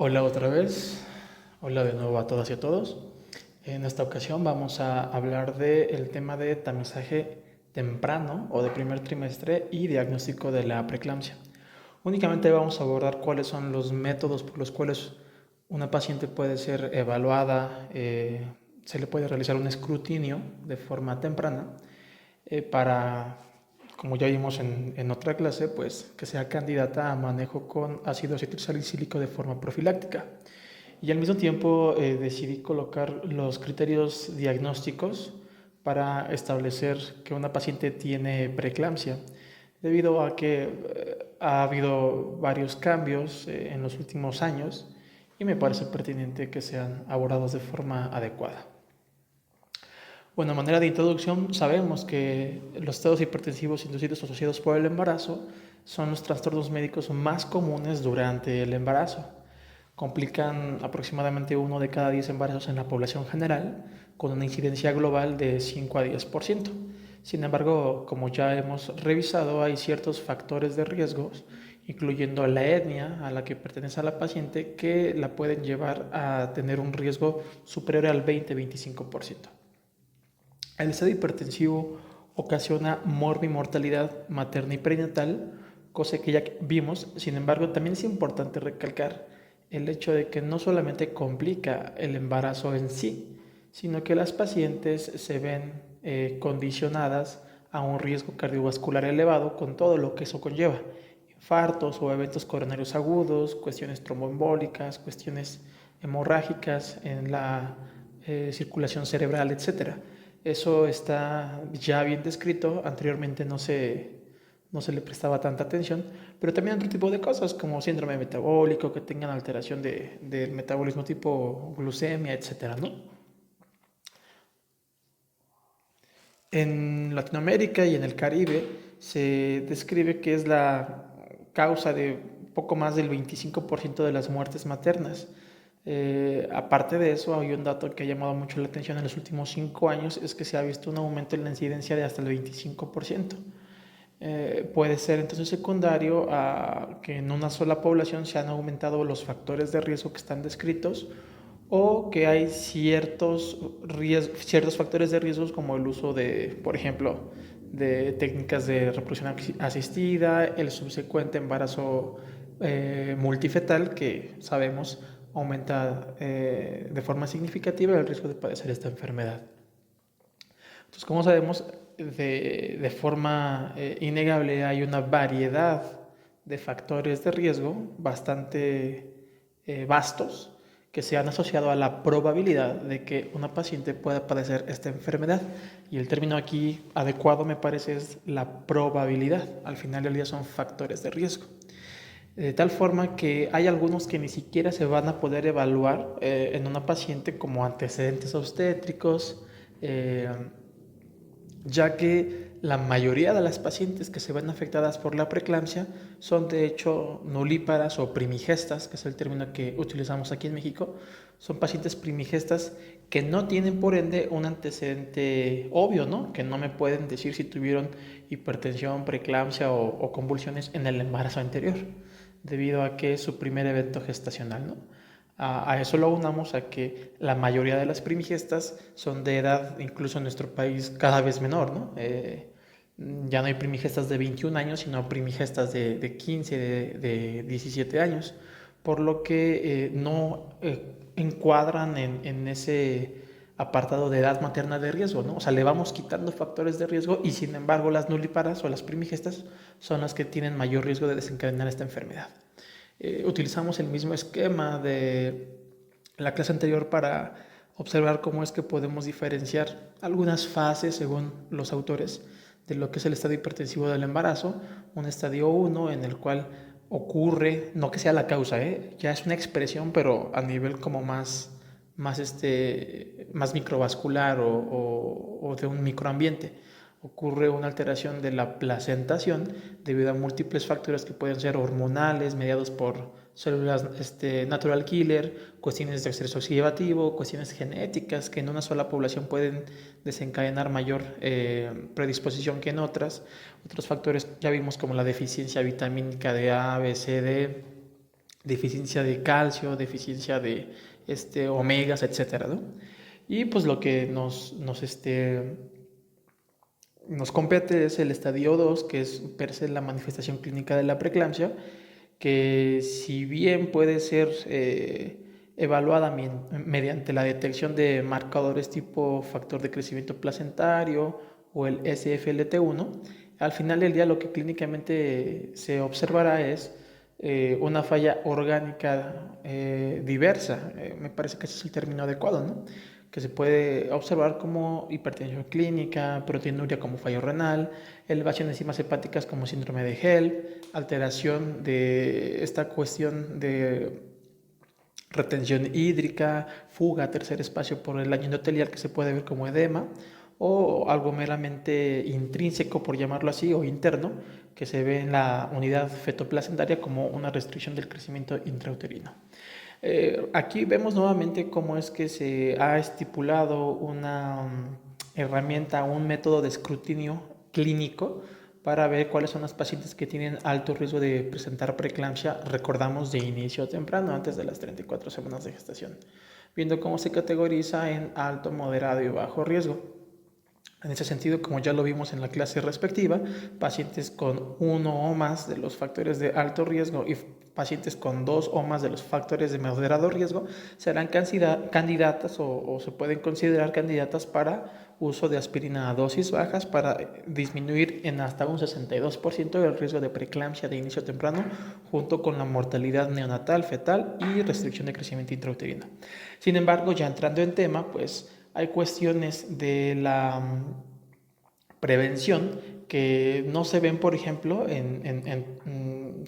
Hola otra vez, hola de nuevo a todas y a todos. En esta ocasión vamos a hablar del tema de tamizaje temprano o de primer trimestre y diagnóstico de la preeclampsia. Únicamente vamos a abordar cuáles son los métodos por los cuales una paciente puede ser evaluada, se le puede realizar un escrutinio de forma temprana para, como ya vimos en otra clase, pues que sea candidata a manejo con ácido acetilsalicílico de forma profiláctica. Y al mismo tiempo decidí colocar los criterios diagnósticos para establecer que una paciente tiene preeclampsia, debido a que ha habido varios cambios en los últimos años y me parece pertinente que sean abordados de forma adecuada. Bueno, a manera de introducción, sabemos que los estados hipertensivos inducidos asociados por el embarazo son los trastornos médicos más comunes durante el embarazo. Complican aproximadamente 1 de cada 10 embarazos en la población general, con una incidencia global de 5 a 10%. Sin embargo, como ya hemos revisado, hay ciertos factores de riesgo, incluyendo la etnia a la que pertenece a la paciente, que la pueden llevar a tener un riesgo superior al 20-25%. El estado hipertensivo ocasiona morbimortalidad materna y perinatal, cosa que ya vimos. Sin embargo, también es importante recalcar el hecho de que no solamente complica el embarazo en sí, sino que las pacientes se ven condicionadas a un riesgo cardiovascular elevado con todo lo que eso conlleva: infartos o eventos coronarios agudos, cuestiones tromboembólicas, cuestiones hemorrágicas en la circulación cerebral, etcétera. Eso está ya bien descrito. Anteriormente no se le prestaba tanta atención, pero también otro tipo de cosas como síndrome metabólico, que tengan alteración del metabolismo tipo glucemia, etcétera, ¿no? En Latinoamérica y en el Caribe se describe que es la causa de poco más del 25% de las muertes maternas. Aparte de eso, hay un dato que ha llamado mucho la atención en los últimos 5 años: es que se ha visto un aumento en la incidencia de hasta el 25%. Puede ser entonces secundario a que en una sola población se han aumentado los factores de riesgo que están descritos, o que hay ciertos factores de riesgo como el uso de, por ejemplo, de técnicas de reproducción asistida, el subsecuente embarazo multifetal, que sabemos aumenta de forma significativa el riesgo de padecer esta enfermedad. Entonces, como sabemos, de forma innegable hay una variedad de factores de riesgo bastante vastos, que se han asociado a la probabilidad de que una paciente pueda padecer esta enfermedad. Y el término aquí adecuado, me parece, es la probabilidad. Al final del día son factores de riesgo. De tal forma que hay algunos que ni siquiera se van a poder evaluar en una paciente, como antecedentes obstétricos, eh, ya que la mayoría de las pacientes que se ven afectadas por la preeclampsia son de hecho nulíparas o primigestas, que es el término que utilizamos aquí en México. Son pacientes primigestas que no tienen por ende un antecedente obvio, ¿no? Que no me pueden decir si tuvieron hipertensión, preeclampsia o convulsiones en el embarazo anterior, debido a que es su primer evento gestacional, ¿no? A eso lo unamos a que la mayoría de las primigestas son de edad, incluso en nuestro país, cada vez menor, ¿no? Ya no hay primigestas de 21 años, sino primigestas de 15, de 17 años, por lo que no encuadran en ese apartado de edad materna de riesgo, ¿no? O sea, le vamos quitando factores de riesgo y sin embargo las nulíparas o las primigestas son las que tienen mayor riesgo de desencadenar esta enfermedad. Utilizamos el mismo esquema de la clase anterior para observar cómo es que podemos diferenciar algunas fases, según los autores, de lo que es el estadio hipertensivo del embarazo. Un estadio 1 en el cual ocurre, no que sea la causa, ya es una expresión, pero a nivel como más microvascular o de un microambiente. Ocurre una alteración de la placentación debido a múltiples factores que pueden ser hormonales, mediados por células natural killer, cuestiones de estrés oxidativo, cuestiones genéticas que en una sola población pueden desencadenar mayor predisposición que en otras. Otros factores ya vimos, como la deficiencia vitamínica de A, B, C, D, deficiencia de calcio, deficiencia de omegas, etcétera, ¿no? Y pues lo que nos compete es el estadio 2, que es per se la manifestación clínica de la preeclampsia, que si bien puede ser evaluada mediante la detección de marcadores tipo factor de crecimiento placentario o el SFLT1, al final del día lo que clínicamente se observará es una falla orgánica diversa. Me parece que ese es el término adecuado, ¿no? Que se puede observar como hipertensión clínica, proteinuria como fallo renal, elevación de enzimas hepáticas como síndrome de HELP, alteración de esta cuestión de retención hídrica, fuga a tercer espacio por el daño endotelial que se puede ver como edema, o algo meramente intrínseco, por llamarlo así, o interno, que se ve en la unidad fetoplacentaria como una restricción del crecimiento intrauterino. Aquí vemos nuevamente cómo es que se ha estipulado una herramienta, un método de escrutinio clínico para ver cuáles son las pacientes que tienen alto riesgo de presentar preeclampsia, recordamos, de inicio temprano, antes de las 34 semanas de gestación, viendo cómo se categoriza en alto, moderado y bajo riesgo. En ese sentido, como ya lo vimos en la clase respectiva, pacientes con uno o más de los factores de alto riesgo y pacientes con dos o más de los factores de moderado riesgo serán candidatas o se pueden considerar candidatas para uso de aspirina a dosis bajas para disminuir en hasta un 62% el riesgo de preeclampsia de inicio temprano, junto con la mortalidad neonatal, fetal y restricción de crecimiento intrauterino. Sin embargo, ya entrando en tema, pues hay cuestiones de la prevención que no se ven, por ejemplo,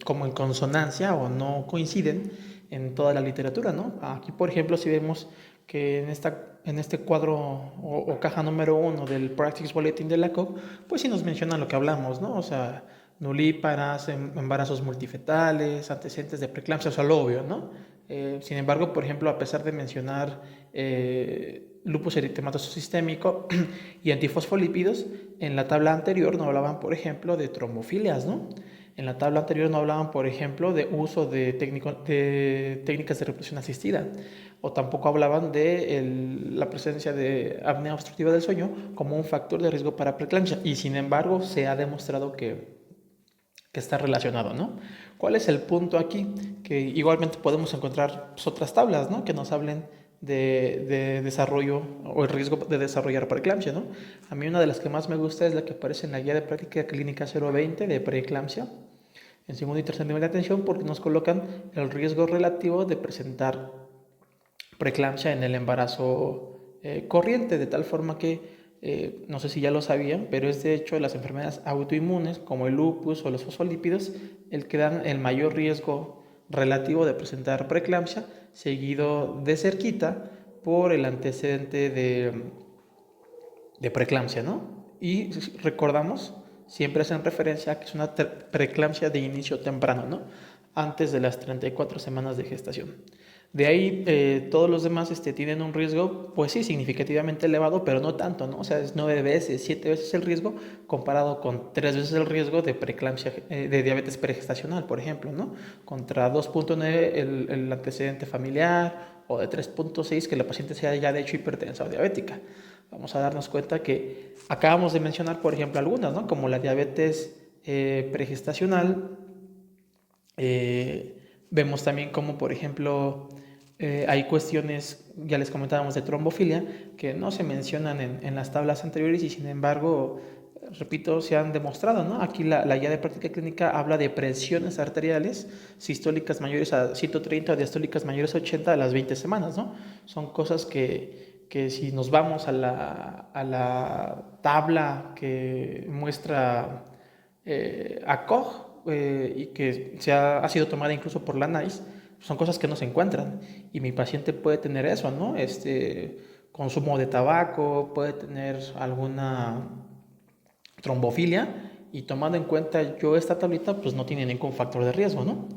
como en consonancia o no coinciden en toda la literatura, ¿no? Aquí, por ejemplo, si vemos que en este cuadro o caja número 1 del Practice Bulletin de la COG, pues sí nos menciona lo que hablamos, ¿no? O sea, nulíparas, embarazos multifetales, antecedentes de preeclampsia, o sea, lo obvio, ¿no? Sin embargo, por ejemplo, a pesar de mencionar lupus eritematoso sistémico y antifosfolípidos, en la tabla anterior no hablaban, por ejemplo, de trombofilias, ¿no? En la tabla anterior no hablaban, por ejemplo, de uso de técnicas de reproducción asistida, o tampoco hablaban de la presencia de apnea obstructiva del sueño como un factor de riesgo para preeclampsia, y sin embargo se ha demostrado que está relacionado, ¿no? ¿Cuál es el punto aquí? Que igualmente podemos encontrar pues, otras tablas, ¿no? Que nos hablen de desarrollo o el riesgo de desarrollar preeclampsia, ¿no? A mí una de las que más me gusta es la que aparece en la guía de práctica clínica 020 de preeclampsia en segundo y tercer nivel de atención, porque nos colocan el riesgo relativo de presentar preeclampsia en el embarazo corriente, de tal forma que no sé si ya lo sabían, pero es de hecho las enfermedades autoinmunes como el lupus o los fosfolípidos el que dan el mayor riesgo relativo de presentar preeclampsia, seguido de cerquita por el antecedente de preeclampsia, ¿no? Y recordamos, siempre hacen referencia a que es una preeclampsia de inicio temprano, ¿no? Antes de las 34 semanas de gestación. De ahí todos los demás tienen un riesgo, pues sí, significativamente elevado, pero no tanto, ¿no? O sea, es 9 veces, 7 veces el riesgo comparado con 3 veces el riesgo de preeclampsia, de diabetes pregestacional, por ejemplo, ¿no? Contra 2.9 el antecedente familiar o de 3.6 que la paciente sea ya de hecho hipertensa o diabética. Vamos a darnos cuenta que acabamos de mencionar, por ejemplo, algunas, ¿no? Como la diabetes pregestacional. Vemos también como, por ejemplo, hay cuestiones, ya les comentábamos, de trombofilia, que no se mencionan en las tablas anteriores y sin embargo, repito, se han demostrado, ¿no? Aquí la guía de práctica clínica habla de presiones arteriales sistólicas mayores a 130 o diastólicas mayores a 80 a las 20 semanas, ¿no? Son cosas que si nos vamos a la tabla que muestra ACOG, y que ha sido tomada incluso por la NICE, son cosas que no se encuentran. Y mi paciente puede tener eso, ¿no? Consumo de tabaco, puede tener alguna trombofilia, y tomando en cuenta yo esta tablita, pues no tiene ningún factor de riesgo, ¿no?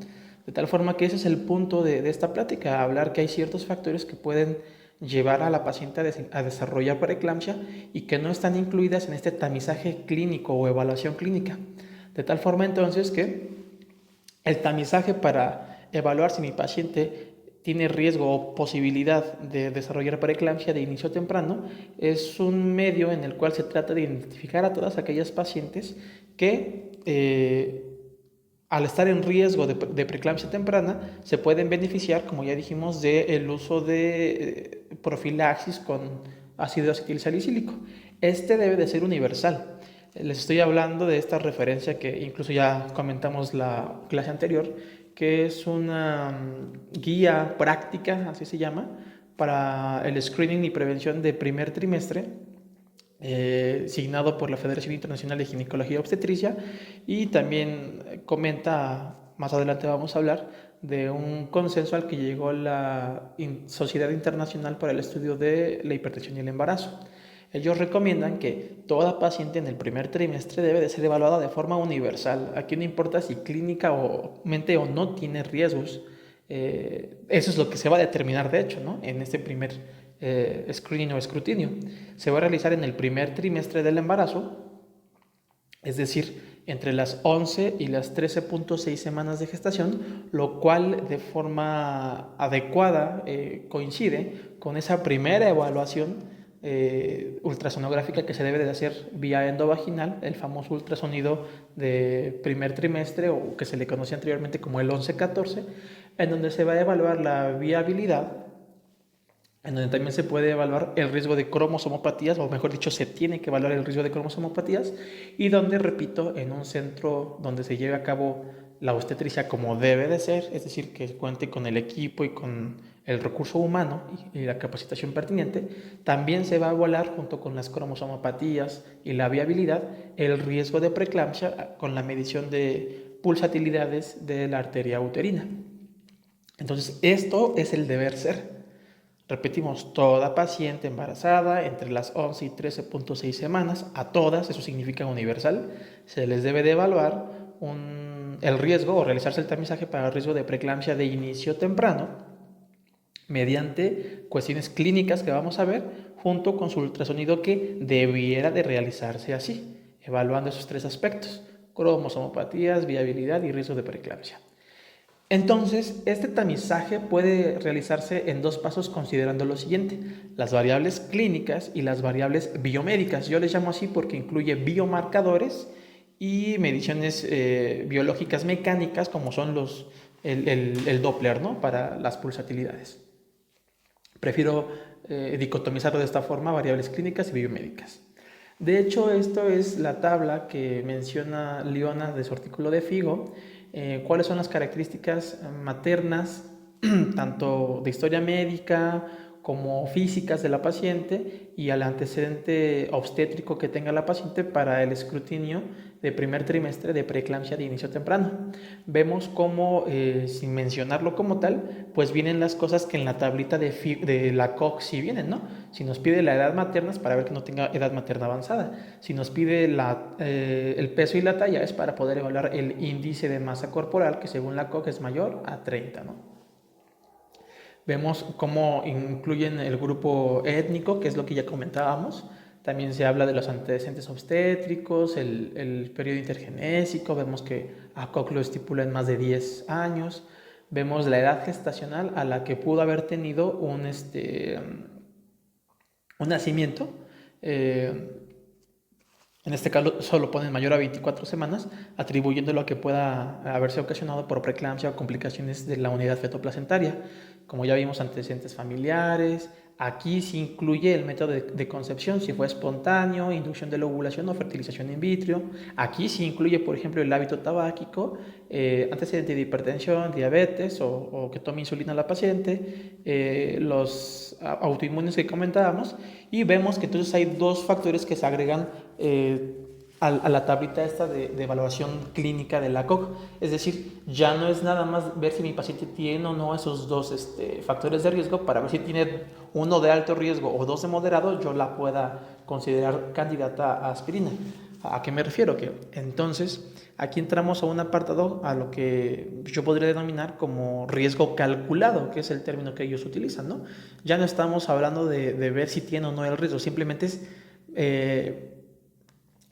De tal forma que ese es el punto de esta plática, hablar que hay ciertos factores que pueden llevar a la paciente a desarrollar preeclampsia y que no están incluidas en este tamizaje clínico o evaluación clínica. De tal forma entonces que el tamizaje para evaluar si mi paciente tiene riesgo o posibilidad de desarrollar preeclampsia de inicio temprano, es un medio en el cual se trata de identificar a todas aquellas pacientes que al estar en riesgo de preeclampsia temprana se pueden beneficiar, como ya dijimos, del uso de profilaxis con ácido acetilsalicílico. Este debe de ser universal. Les estoy hablando de esta referencia que incluso ya comentamos la clase anterior, que es una guía práctica, así se llama, para el screening y prevención de primer trimestre, signado por la Federación Internacional de Ginecología y Obstetricia, y también comenta, más adelante vamos a hablar, de un consenso al que llegó la Sociedad Internacional para el Estudio de la Hipertensión y el Embarazo. Ellos recomiendan que toda paciente en el primer trimestre debe de ser evaluada de forma universal. Aquí no importa si clínicamente o no tiene riesgos. Eso es lo que se va a determinar, de hecho, ¿no? En este primer screening o escrutinio. Se va a realizar en el primer trimestre del embarazo, es decir, entre las 11 y las 13.6 semanas de gestación, lo cual de forma adecuada coincide con esa primera evaluación ultrasonográfica que se debe de hacer vía endovaginal, el famoso ultrasonido de primer trimestre, o que se le conocía anteriormente como el 11-14, en donde se va a evaluar la viabilidad, en donde también se puede evaluar el riesgo de cromosomopatías, o mejor dicho, se tiene que evaluar el riesgo de cromosomopatías, y donde, repito, en un centro donde se lleve a cabo la obstetricia como debe de ser, es decir, que cuente con el equipo y con el recurso humano y la capacitación pertinente, también se va a evaluar junto con las cromosomopatías y la viabilidad el riesgo de preeclampsia con la medición de pulsatilidades de la arteria uterina. Entonces, esto es el deber ser. Repetimos, toda paciente embarazada entre las 11 y 13.6 semanas, a todas, eso significa universal, se les debe de evaluar el riesgo o realizarse el tamizaje para el riesgo de preeclampsia de inicio temprano mediante cuestiones clínicas que vamos a ver, junto con su ultrasonido que debiera de realizarse así, evaluando esos tres aspectos: cromosomopatías, viabilidad y riesgo de preeclampsia. Entonces, este tamizaje puede realizarse en dos pasos considerando lo siguiente: las variables clínicas y las variables biomédicas. Yo les llamo así porque incluye biomarcadores y mediciones biológicas mecánicas, como son el Doppler, ¿no?, para las pulsatilidades. Prefiero dicotomizarlo de esta forma: variables clínicas y biomédicas. De hecho, esto es la tabla que menciona Liona de su artículo de FIGO. ¿Cuáles son las características maternas, tanto de historia médica como físicas de la paciente, y al antecedente obstétrico que tenga la paciente para el escrutinio de primer trimestre de preeclampsia de inicio temprano? Vemos cómo, sin mencionarlo como tal, pues vienen las cosas que en la tablita de la COG sí vienen, ¿no? Si nos pide la edad materna es para ver que no tenga edad materna avanzada. Si nos pide el peso y la talla, es para poder evaluar el índice de masa corporal, que según la COG es mayor a 30, ¿no? Vemos cómo incluyen el grupo étnico, que es lo que ya comentábamos. También se habla de los antecedentes obstétricos, el periodo intergenésico. Vemos que ACOC lo estipula en más de 10 años. Vemos la edad gestacional a la que pudo haber tenido un nacimiento. En este caso solo ponen mayor a 24 semanas, atribuyéndolo a que pueda haberse ocasionado por preeclampsia o complicaciones de la unidad fetoplacentaria. Como ya vimos, antecedentes familiares. Aquí se incluye el método de concepción, si fue espontáneo, inducción de la ovulación o fertilización in vitro. Aquí se incluye, por ejemplo, el hábito tabáquico, antecedente de hipertensión, diabetes o que tome insulina la paciente, los autoinmunes que comentábamos, y vemos que entonces hay dos factores que se agregan a la tablita esta de evaluación clínica de la COG. Es decir, ya no es nada más ver si mi paciente tiene o no esos dos factores de riesgo para ver si tiene uno de alto riesgo o dos de moderado, yo la pueda considerar candidata a aspirina. ¿A qué me refiero? Que entonces aquí entramos a un apartado a lo que yo podría denominar como riesgo calculado, que es el término que ellos utilizan, ¿no? Ya no estamos hablando de ver si tiene o no el riesgo, simplemente es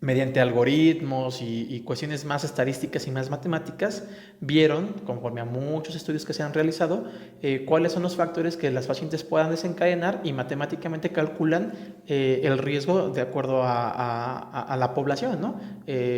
mediante algoritmos y cuestiones más estadísticas y más matemáticas, vieron, conforme a muchos estudios que se han realizado, cuáles son los factores que las pacientes puedan desencadenar y matemáticamente calculan el riesgo de acuerdo a la población, ¿no?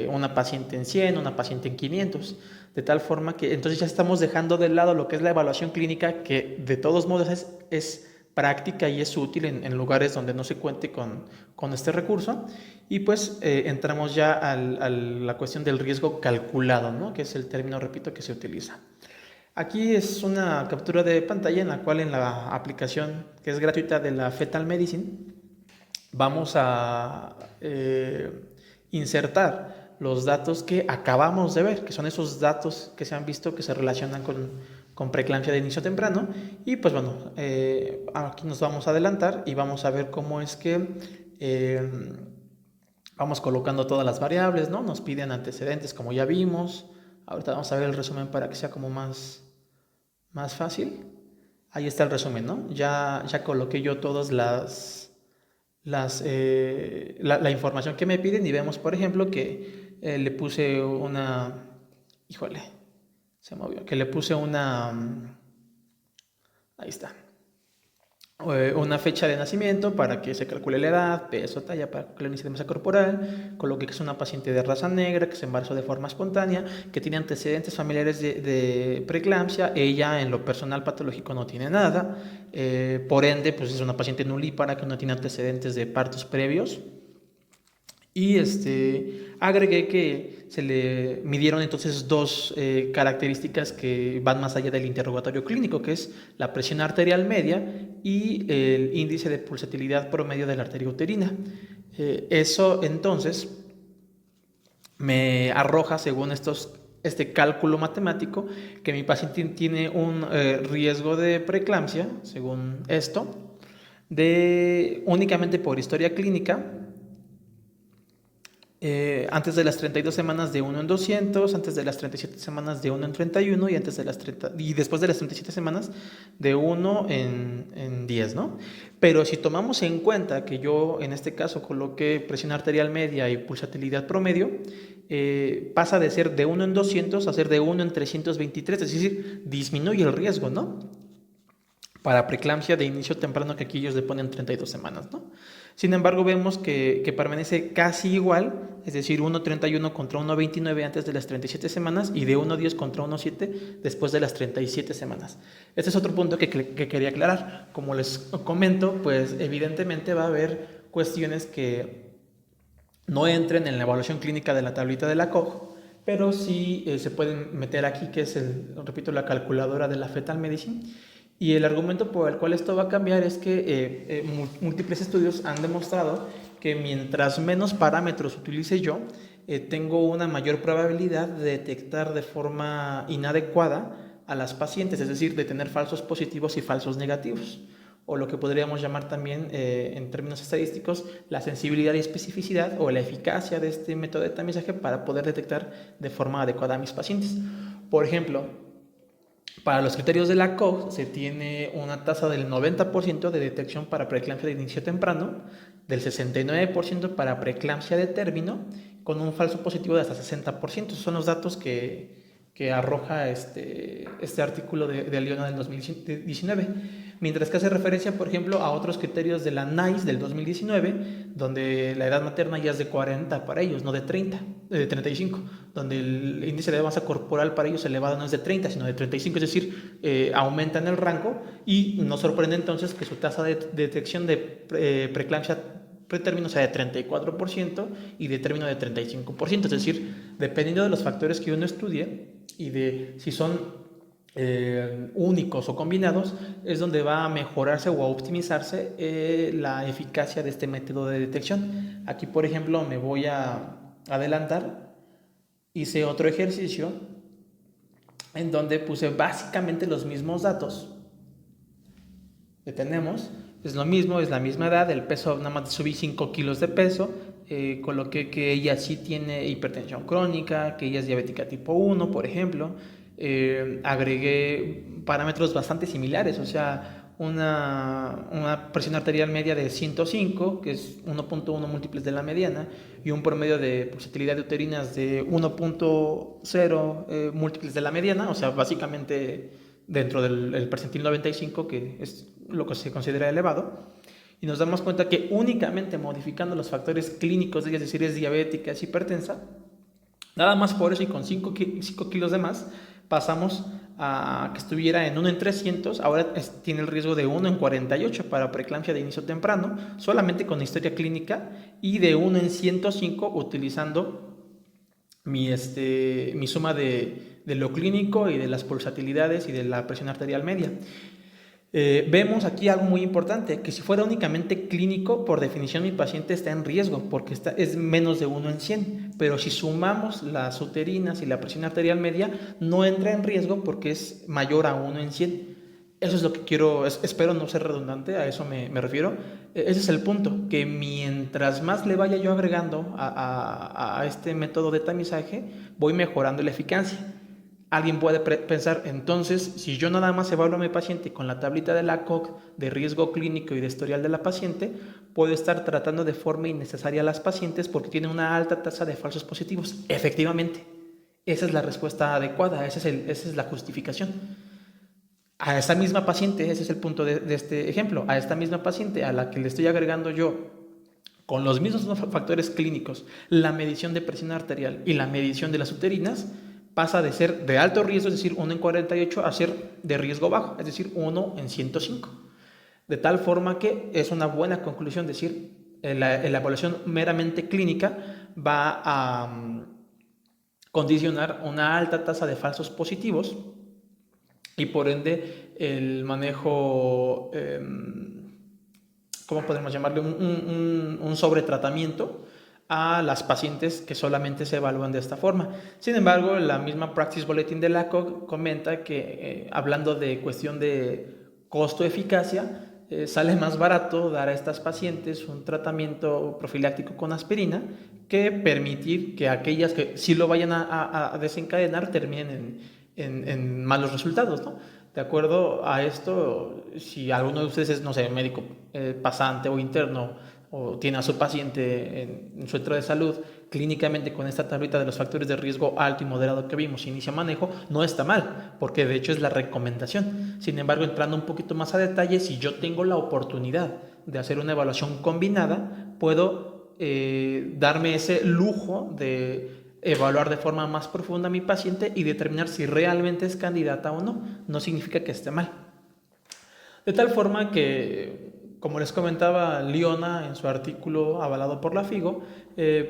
Una paciente en 100, una paciente en 500, de tal forma que entonces ya estamos dejando de lado lo que es la evaluación clínica, que de todos modos es práctica y es útil en lugares donde no se cuente con este recurso. Y pues entramos ya a la cuestión del riesgo calculado, ¿no? Que es el término, repito, que se utiliza. Aquí es una captura de pantalla en la cual en la aplicación que es gratuita de la Fetal Medicine vamos a insertar los datos que acabamos de ver, que son esos datos que se han visto que se relacionan con preeclampsia de inicio temprano. Y pues bueno, aquí nos vamos a adelantar y vamos a ver cómo es que vamos colocando todas las variables, ¿no? Nos piden antecedentes, como ya vimos. Ahorita vamos a ver el resumen para que sea como más fácil. Ahí está el resumen, ¿no? Ya coloqué yo todas la información que me piden y vemos, por ejemplo, que le puse una... Híjole, se movió. Que le puse una... Ahí está. Una fecha de nacimiento para que se calcule la edad, peso, talla, para calcular el índice de masa corporal. Coloqué que es una paciente de raza negra, que se embarazó de forma espontánea, que tiene antecedentes familiares de preeclampsia. Ella, en lo personal patológico, no tiene nada. Por ende, pues es una paciente nulípara que no tiene antecedentes de partos previos. Y agregué que se le midieron entonces dos características que van más allá del interrogatorio clínico, que es la presión arterial media y el índice de pulsatilidad promedio de la arteria uterina. Eso entonces me arroja, según este cálculo matemático, que mi paciente tiene un riesgo de preeclampsia, según esto, de únicamente por historia clínica. Antes de las 32 semanas de 1 en 200, antes de las 37 semanas de 1 en 31 y, y después de las 37 semanas de 1 en 10, ¿no? Pero si tomamos en cuenta que yo en este caso coloqué presión arterial media y pulsatilidad promedio, pasa de ser de 1 en 200 a ser de 1 en 323, es decir, disminuye el riesgo, ¿no? Para preeclampsia de inicio temprano, que aquí ellos le ponen 32 semanas, ¿no? Sin embargo, vemos que permanece casi igual, es decir, 1.31 contra 1.29 antes de las 37 semanas y de 1.10 contra 1.7 después de las 37 semanas. Este es otro punto que quería aclarar. Como les comento, pues evidentemente va a haber cuestiones que no entren en la evaluación clínica de la tablita de la Koch, pero sí se pueden meter aquí, que es, repito, la calculadora de la Fetal Medicine. Y el argumento por el cual esto va a cambiar es que múltiples estudios han demostrado que mientras menos parámetros utilice yo, tengo una mayor probabilidad de detectar de forma inadecuada a las pacientes, es decir, de tener falsos positivos y falsos negativos, o lo que podríamos llamar también en términos estadísticos la sensibilidad y especificidad o la eficacia de este método de tamizaje para poder detectar de forma adecuada a mis pacientes. Por ejemplo, para los criterios de la Koch se tiene una tasa del 90% de detección para preeclampsia de inicio temprano, del 69% para preeclampsia de término, con un falso positivo de hasta 60%. Esos son los datos que arroja este artículo de Aliona del 2019. Mientras que hace referencia, por ejemplo, a otros criterios de la NICE del 2019, donde la edad materna ya es de 40 para ellos, no de 30, de 35, donde el índice de masa corporal para ellos elevado no es de 30, sino de 35, es decir, aumenta en el rango, y nos sorprende entonces que su tasa de detección de preeclampsia pretérmino sea de 34% y de término de 35%, es decir, dependiendo de los factores que uno estudie y de si son únicos o combinados, es donde va a mejorarse o a optimizarse la eficacia de este método de detección. Aquí, por ejemplo, me voy a adelantar. Hice otro ejercicio en donde puse básicamente los mismos datos que tenemos. Es lo mismo, es la misma edad, el peso, nada más subí 5 kilos de peso, coloqué que ella sí tiene hipertensión crónica, que ella es diabética tipo 1, por ejemplo. Agregué parámetros bastante similares, o sea, una presión arterial media de 105, que es 1.1 múltiples de la mediana, y un promedio de pulsatilidad de uterinas de 1.0 múltiples de la mediana, o sea, básicamente dentro del percentil 95, que es lo que se considera elevado, y nos damos cuenta que únicamente modificando los factores clínicos, es decir, es diabética, es hipertensa, nada más por eso y con 5 kilos de más, pasamos a que estuviera en 1 en 300, ahora tiene el riesgo de 1 en 48 para preeclampsia de inicio temprano, solamente con historia clínica, y de 1 en 105 utilizando mi suma de lo clínico y de las pulsatilidades y de la presión arterial media. Vemos aquí algo muy importante, que si fuera únicamente clínico, por definición mi paciente está en riesgo, porque es menos de 1 en 100, pero si sumamos las uterinas y la presión arterial media, no entra en riesgo porque es mayor a 1 en 100. Eso es lo que quiero, espero no ser redundante, a eso me refiero. Ese es el punto, que mientras más le vaya yo agregando a este método de tamizaje, voy mejorando la eficacia. Alguien puede pensar, entonces, si yo nada más evalúo a mi paciente con la tablita de la COG de riesgo clínico y de historial de la paciente, puedo estar tratando de forma innecesaria a las pacientes porque tienen una alta tasa de falsos positivos. Efectivamente, esa es la respuesta adecuada, esa es la justificación. A esta misma paciente, ese es el punto de este ejemplo, a esta misma paciente a la que le estoy agregando yo con los mismos factores clínicos, la medición de presión arterial y la medición de las uterinas, pasa de ser de alto riesgo, es decir, 1 en 48, a ser de riesgo bajo, es decir, 1 en 105. De tal forma que es una buena conclusión decir, la evaluación meramente clínica va a condicionar una alta tasa de falsos positivos y por ende el manejo, ¿cómo podemos llamarle? Un sobretratamiento a las pacientes que solamente se evalúan de esta forma. Sin embargo, la misma Practice Bulletin de la COG comenta que hablando de cuestión de costo-eficacia, sale más barato dar a estas pacientes un tratamiento profiláctico con aspirina que permitir que aquellas que sí lo vayan a desencadenar terminen en malos resultados, ¿no? De acuerdo a esto, si alguno de ustedes es, no sé, médico pasante o interno, o tiene a su paciente en su centro de salud clínicamente con esta tablita de los factores de riesgo alto y moderado que vimos, inicia manejo, no está mal, porque de hecho es la recomendación. Sin embargo, entrando un poquito más a detalle, si yo tengo la oportunidad de hacer una evaluación combinada, puedo darme ese lujo de evaluar de forma más profunda a mi paciente y determinar si realmente es candidata o no. No significa que esté mal. De tal forma que, como les comentaba, Liona en su artículo avalado por la FIGO,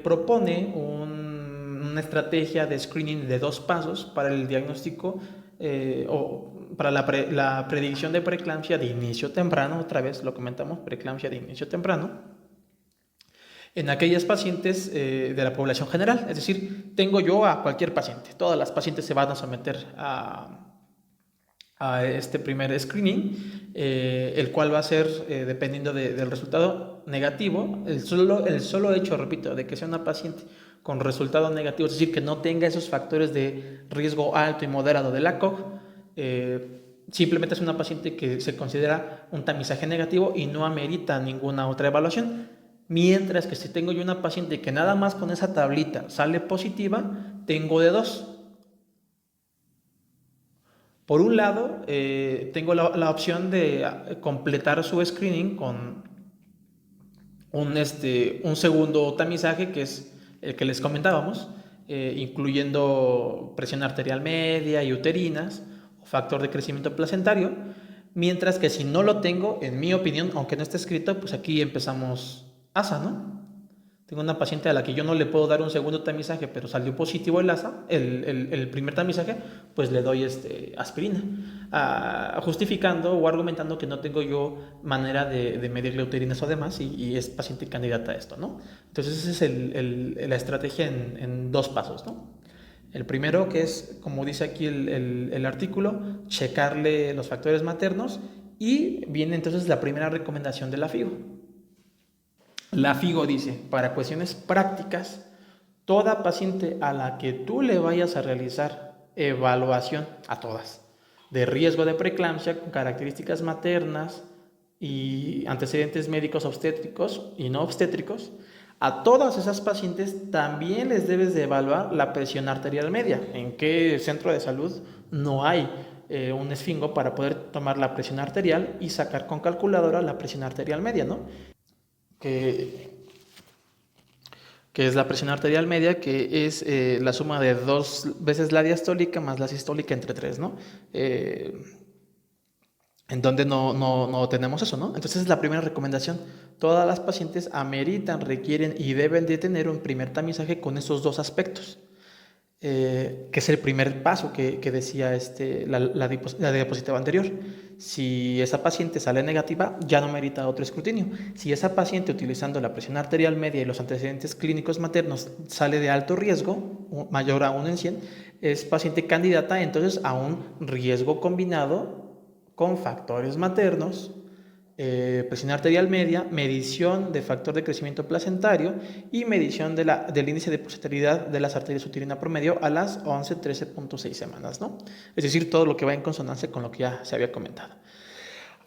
propone una estrategia de screening de 2 pasos para el diagnóstico o para la predicción de preeclampsia de inicio temprano, otra vez lo comentamos, preeclampsia de inicio temprano, en aquellas pacientes de la población general. Es decir, tengo yo a cualquier paciente, todas las pacientes se van a someter a este primer screening, el cual va a ser, dependiendo del resultado negativo, el solo hecho, repito, de que sea una paciente con resultado negativo, es decir, que no tenga esos factores de riesgo alto y moderado de la COG, simplemente es una paciente que se considera un tamizaje negativo y no amerita ninguna otra evaluación. Mientras que si tengo yo una paciente que nada más con esa tablita sale positiva, tengo de 2. Por un lado, tengo la opción de completar su screening con un segundo tamizaje, que es el que les comentábamos, incluyendo presión arterial media y uterinas, o factor de crecimiento placentario, mientras que si no lo tengo, en mi opinión, aunque no esté escrito, pues aquí empezamos ASA, ¿no? Tengo una paciente a la que yo no le puedo dar un segundo tamizaje, pero salió positivo el ASA, el primer tamizaje, pues le doy aspirina, justificando o argumentando que no tengo yo manera de medirle uterinas o demás y es paciente candidata a esto, ¿no? Entonces esa es la estrategia en 2 pasos, ¿no? El primero, que es, como dice aquí el artículo, checarle los factores maternos, y viene entonces la primera recomendación de la FIGO. La FIGO dice, para cuestiones prácticas, toda paciente a la que tú le vayas a realizar evaluación, a todas, de riesgo de preeclampsia con características maternas y antecedentes médicos obstétricos y no obstétricos, a todas esas pacientes también les debes de evaluar la presión arterial media. ¿En qué centro de salud no hay un esfingo para poder tomar la presión arterial y sacar con calculadora la presión arterial media, ¿no? Que, que es la presión arterial media, que es la suma de 2 veces la diastólica más la sistólica entre 3, ¿no? En donde no tenemos eso, ¿no? Entonces es la primera recomendación. Todas las pacientes ameritan, requieren y deben de tener un primer tamizaje con esos dos aspectos, que es el primer paso que decía la diapositiva anterior. Si esa paciente sale negativa, ya no merita otro escrutinio. Si esa paciente, utilizando la presión arterial media y los antecedentes clínicos maternos, sale de alto riesgo, mayor a 1 en 100, es paciente candidata entonces a un riesgo combinado con factores maternos, presión arterial media, medición de factor de crecimiento placentario y medición del índice de pulsatilidad de las arterias uterina promedio a las 11-13.6 semanas, ¿no? Es decir, todo lo que va en consonancia con lo que ya se había comentado.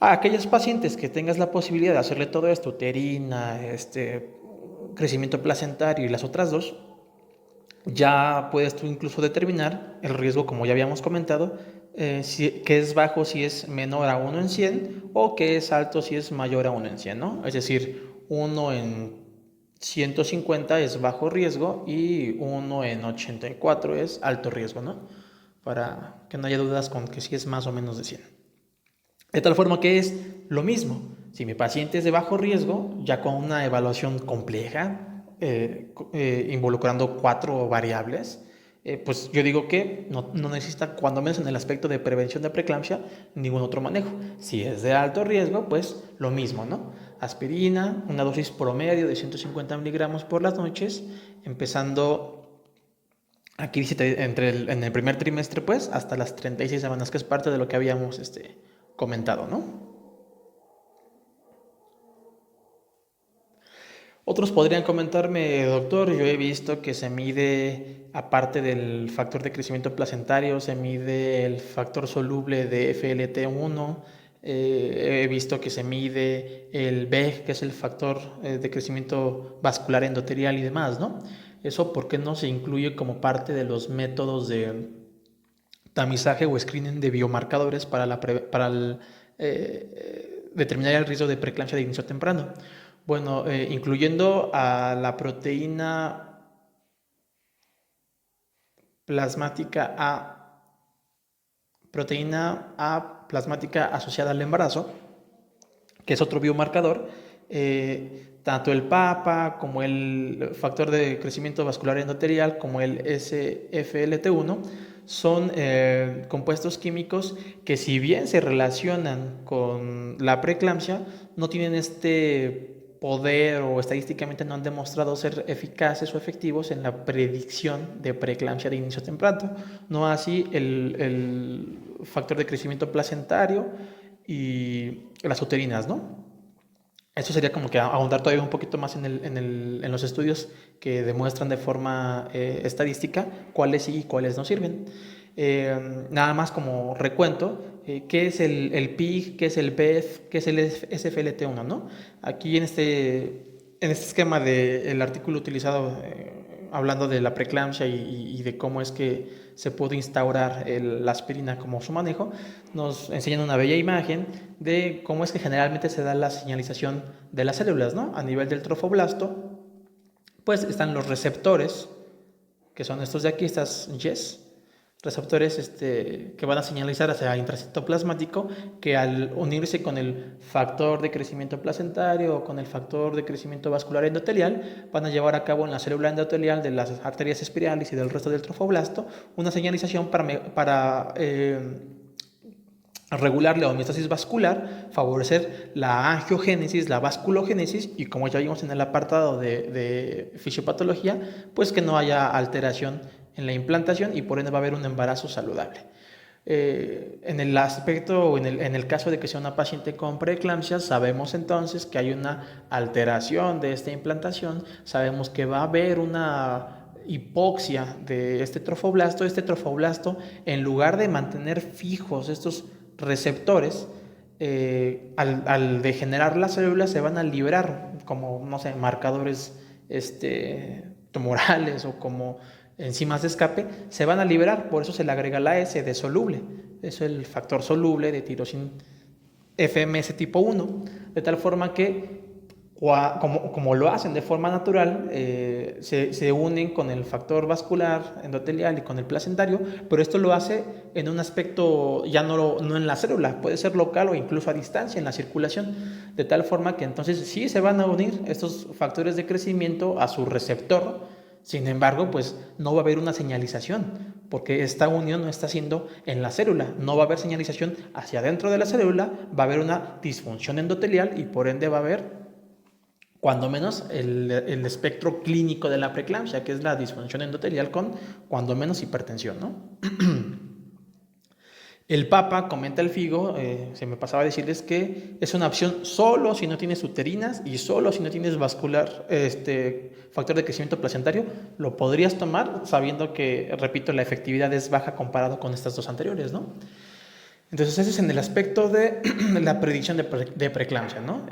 A aquellas pacientes que tengas la posibilidad de hacerle todo esto, uterina, crecimiento placentario y las otras dos, ya puedes tú incluso determinar el riesgo, como ya habíamos comentado, que es bajo si es menor a 1 en 100 o que es alto si es mayor a 1 en 100, ¿no? Es decir, 1 en 150 es bajo riesgo y 1 en 84 es alto riesgo, ¿no? Para que no haya dudas con que si es más o menos de 100. De tal forma que es lo mismo. Si mi paciente es de bajo riesgo, ya con una evaluación compleja, involucrando 4 variables, pues yo digo que no necesita, cuando menos en el aspecto de prevención de preeclampsia, ningún otro manejo. Si es de alto riesgo, pues lo mismo, ¿no? Aspirina, una dosis promedio de 150 miligramos por las noches, empezando aquí dice en el primer trimestre, pues, hasta las 36 semanas, que es parte de lo que habíamos comentado, ¿no? Otros podrían comentarme, doctor, yo he visto que se mide, aparte del factor de crecimiento placentario, se mide el factor soluble de FLT1, he visto que se mide el VEG, que es el factor de crecimiento vascular endotelial y demás, ¿no? Eso, ¿por qué no se incluye como parte de los métodos de tamizaje o screening de biomarcadores para determinar el riesgo de preeclampsia de inicio temprano? Bueno, incluyendo a la plasmática A, proteína A plasmática asociada al embarazo, que es otro biomarcador, tanto el PAPA como el factor de crecimiento vascular endotelial como el SFLT1 son compuestos químicos que, si bien se relacionan con la preeclampsia, no tienen este poder, o estadísticamente no han demostrado ser eficaces o efectivos en la predicción de preeclampsia de inicio temprano. No así el factor de crecimiento placentario y las uterinas, ¿no? Eso sería como que ahondar todavía un poquito más en los estudios que demuestran de forma estadística cuáles sí y cuáles no sirven. Nada más como recuento, ¿qué es el PIG, qué es el BEF, qué es el SFLT1, ¿no? Aquí en este esquema del artículo utilizado, hablando de la preeclampsia y de cómo es que se puede instaurar la aspirina como su manejo, nos enseñan una bella imagen de cómo es que generalmente se da la señalización de las células, ¿no? A nivel del trofoblasto, pues están los receptores, que son estos de aquí, estas YES, receptores que van a señalizar hacia el intracitoplasmático, que al unirse con el factor de crecimiento placentario o con el factor de crecimiento vascular endotelial, van a llevar a cabo en la célula endotelial de las arterias espirales y del resto del trofoblasto una señalización para regular la homeostasis vascular, favorecer la angiogénesis, la vasculogénesis, y como ya vimos en el apartado de fisiopatología, pues que no haya alteración en la implantación y por ende va a haber un embarazo saludable. En el aspecto, o en el caso de que sea una paciente con preeclampsia, sabemos entonces que hay una alteración de esta implantación, sabemos que va a haber una hipoxia de este trofoblasto, en lugar de mantener fijos estos receptores, al degenerar las células se van a liberar como, no sé, marcadores tumorales o como enzimas de escape, se van a liberar, por eso se le agrega la S de soluble, es el factor soluble de tirosin FMS tipo 1, de tal forma que como lo hacen de forma natural, se unen con el factor vascular endotelial y con el placentario, pero esto lo hace en un aspecto ya no en la célula, puede ser local o incluso a distancia en la circulación, de tal forma que entonces sí se van a unir estos factores de crecimiento a su receptor. Sin embargo, pues no va a haber una señalización, porque esta unión no está haciendo en la célula, no va a haber señalización hacia adentro de la célula, va a haber una disfunción endotelial y por ende va a haber cuando menos el espectro clínico de la preeclampsia, que es la disfunción endotelial con cuando menos hipertensión, ¿no? El Papa comenta el FIGO, se me pasaba a decirles que es una opción solo si no tienes uterinas y solo si no tienes vascular, factor de crecimiento placentario, lo podrías tomar sabiendo que, repito, la efectividad es baja comparado con estas dos anteriores, ¿no? Entonces ese es en el aspecto de la predicción de preeclampsia, ¿no?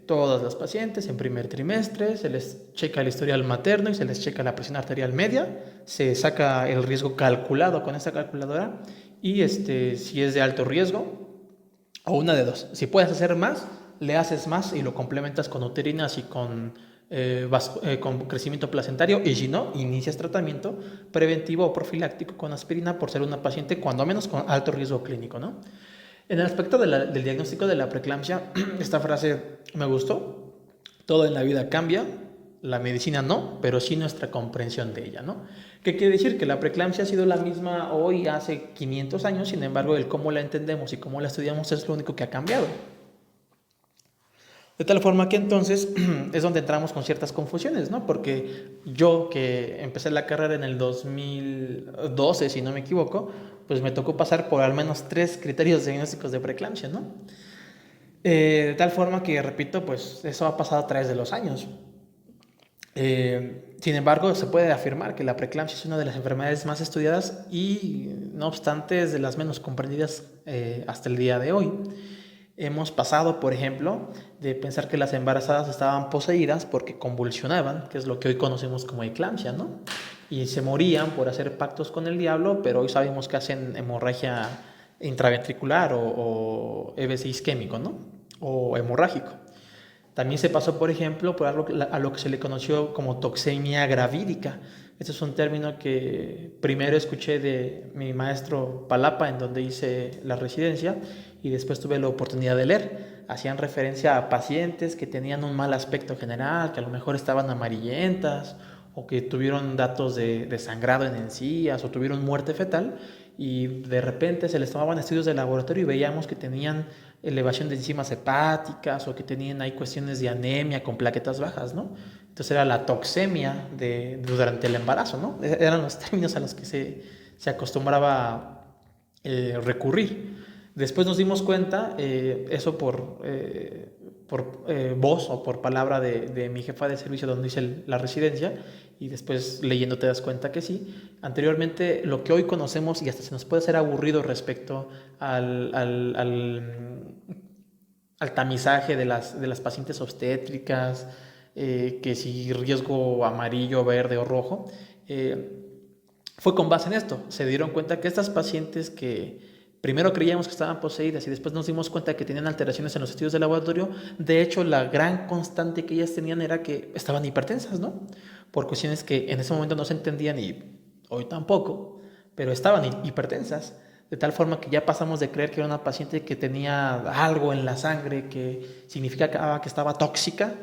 Todas las pacientes en primer trimestre se les checa el historial materno y se les checa la presión arterial media, se saca el riesgo calculado con esta calculadora y si es de alto riesgo, o una de dos, si puedes hacer más, le haces más y lo complementas con uterinas y con crecimiento placentario, y si no, inicias tratamiento preventivo o profiláctico con aspirina por ser una paciente cuando menos con alto riesgo clínico, ¿no? En el aspecto del diagnóstico de la preeclampsia, esta frase me gustó: todo en la vida cambia, la medicina no, pero sí nuestra comprensión de ella, ¿no? ¿Qué quiere decir? Que la preeclampsia ha sido la misma hoy hace 500 años, sin embargo, el cómo la entendemos y cómo la estudiamos es lo único que ha cambiado. De tal forma que entonces es donde entramos con ciertas confusiones, ¿no? Porque yo, que empecé la carrera en el 2012, si no me equivoco, pues me tocó pasar por al menos 3 criterios diagnósticos de preeclampsia, ¿no? De tal forma que, repito, pues eso ha pasado a través de los años. Sin embargo, se puede afirmar que la preeclampsia es una de las enfermedades más estudiadas y, no obstante, es de las menos comprendidas hasta el día de hoy. Hemos pasado, por ejemplo, de pensar que las embarazadas estaban poseídas porque convulsionaban, que es lo que hoy conocemos como eclampsia, ¿no? Y se morían por hacer pactos con el diablo, pero hoy sabemos que hacen hemorragia intraventricular o EBC isquémico, ¿no? O hemorrágico. También se pasó, por ejemplo, por a lo que se le conoció como toxemia gravídica. Este es un término que primero escuché de mi maestro Palapa, en donde hice la residencia, y después tuve la oportunidad de leer. Hacían referencia a pacientes que tenían un mal aspecto general, que a lo mejor estaban amarillentas, o que tuvieron datos de sangrado en encías, o tuvieron muerte fetal, y de repente se les tomaban estudios de laboratorio y veíamos que tenían elevación de enzimas hepáticas o que tenían ahí cuestiones de anemia con plaquetas bajas, ¿no? Entonces era la toxemia durante el embarazo, ¿no? Eran los términos a los que se acostumbraba recurrir. Después nos dimos cuenta, eso por voz o por palabra de mi jefa de servicio donde hice la residencia, y después leyendo te das cuenta que sí. Anteriormente, lo que hoy conocemos, y hasta se nos puede hacer aburrido respecto al tamizaje de las pacientes obstétricas, que si riesgo amarillo, verde o rojo, fue con base en esto. Se dieron cuenta que estas pacientes que primero creíamos que estaban poseídas y después nos dimos cuenta que tenían alteraciones en los estudios de laboratorio, de hecho la gran constante que ellas tenían era que estaban hipertensas, ¿no? Por cuestiones que en ese momento no se entendían y hoy tampoco, pero estaban hipertensas, de tal forma que ya pasamos de creer que era una paciente que tenía algo en la sangre que significaba que estaba tóxica,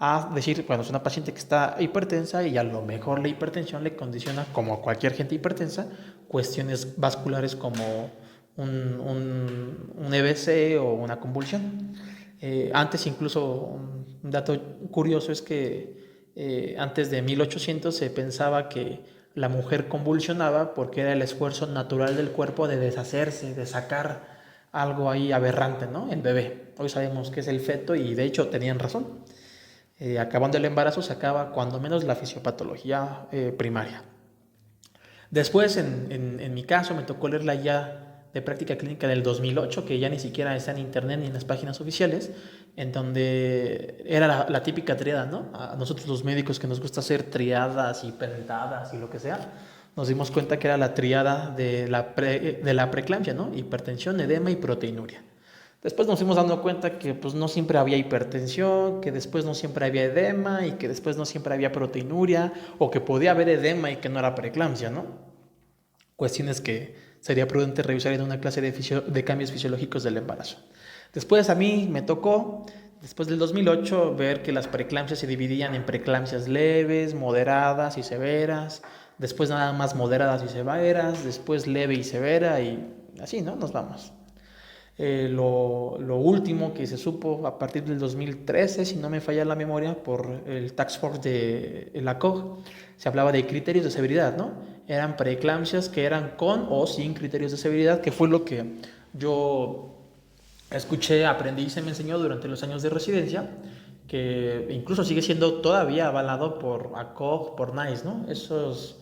a decir, bueno, es una paciente que está hipertensa y a lo mejor la hipertensión le condiciona, como a cualquier gente hipertensa, cuestiones vasculares como un EBC o una convulsión. Antes incluso, un dato curioso es que antes de 1800 se pensaba que la mujer convulsionaba porque era el esfuerzo natural del cuerpo de deshacerse, de sacar algo ahí aberrante, ¿no? El bebé. Hoy sabemos que es el feto y de hecho tenían razón. Acabando el embarazo se acaba cuando menos la fisiopatología primaria. Después, en mi caso, me tocó leer la guía de práctica clínica del 2008, que ya ni siquiera está en internet ni en las páginas oficiales, en donde era la típica triada, ¿no? A nosotros los médicos que nos gusta hacer triadas y pentadas y lo que sea, nos dimos cuenta que era la triada de la preeclampsia, ¿no? Hipertensión, edema y proteinuria. Después nos fuimos dando cuenta que pues, no siempre había hipertensión, que después no siempre había edema y que después no siempre había proteinuria, o que podía haber edema y que no era preeclampsia, ¿no? Cuestiones que sería prudente revisar en una clase de cambios fisiológicos del embarazo. Después a mí me tocó, después del 2008, ver que las preeclampsias se dividían en preeclampsias leves, moderadas y severas, después nada más moderadas y severas, después leve y severa y así, ¿no? Nos vamos. Lo último que se supo a partir del 2013, si no me falla la memoria, por el Task Force de la COG, se hablaba de criterios de severidad, ¿no? Eran preeclampsias que eran con o sin criterios de severidad, que fue lo que yo escuché, aprendí y se me enseñó durante los años de residencia, que incluso sigue siendo todavía avalado por ACOG, por NICE, ¿no? Esos